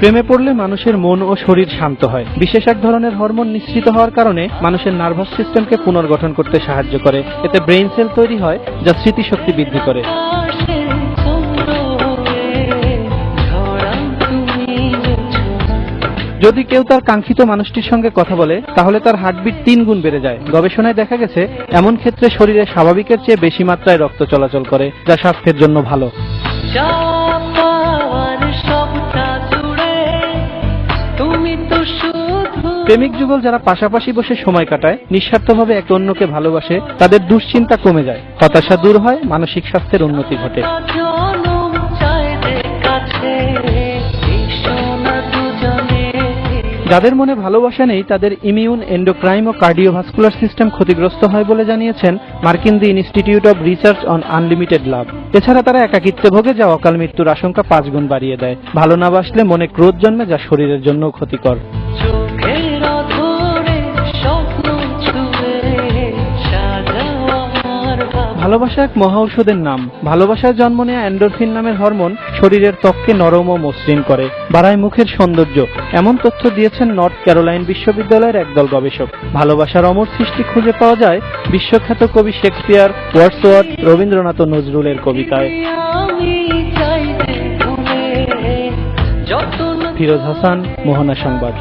প্রেমে পড়লে মানুষের মন ও শরীর শান্ত হয়। বিশেষ এক ধরনের হরমোন নিঃসৃত হওয়ার কারণে মানুষের নার্ভাস সিস্টেমকে পুনর্গঠন করতে সাহায্য করে। এতে ব্রেইন সেল তৈরি হয় যা স্মৃতিশক্তি বৃদ্ধি করে। যদি কেউ তার কাঙ্ক্ষিত মানুষটির সঙ্গে কথা বলে তাহলে তার হার্টবিট 3 গুণ বেড়ে যায়। গবেষণায় দেখা গেছে এমন ক্ষেত্রে শরীরে স্বাভাবিকের চেয়ে বেশি মাত্রায় রক্ত চলাচল করে, যা স্বাস্থ্যের জন্য ভালো। প্রেমিক যুগল যারা পাশাপাশি বসে সময় কাটায়, নিঃস্বার্থভাবে একে অন্যকে ভালোবাসে, তাদের দুশ্চিন্তা কমে যায়, হতাশা দূর হয়, মানসিক স্বাস্থ্যের উন্নতি ঘটে। যাদের মনে ভালোবাসা নেই তাদের ইমিউন, এন্ডোক্রাইন ও কার্ডিওভাস্কুলার সিস্টেম ক্ষতিগ্রস্ত হয় বলে জানিয়েছেন মার্কিন the Institute of Research on Unlimited Love. এছাড়া তারা একাকিত্বে ভোগে, যা অকাল মৃত্যুর আশঙ্কা 5 গুণ বাড়িয়ে দেয়। ভালো না বাসলে মনে ক্রোধ জন্মে, যা শরীরের জন্য ক্ষতিকর। ভালোবাসা এক মহা ঔষধের নাম। ভালোবাসায় জন্ম নেয়া এন্ডোরফিন নামের হরমোন শরীরের ত্বককে নরম ও মসৃণ করে, বাড়ায় মুখের সৌন্দর্য। এমন তথ্য দিয়েছেন নর্থ ক্যারোলাইন বিশ্ববিদ্যালয়ের একদল গবেষক। ভালোবাসার অমর সৃষ্টি খুঁজে পাওয়া যায় বিশ্বখ্যাত কবি শেক্সপিয়ার, ওয়ার্ডসওয়ার্থ, রবীন্দ্রনাথ ও নজরুলের কবিতায়। ফিরোজ হাসান, মোহনা সংবাদ।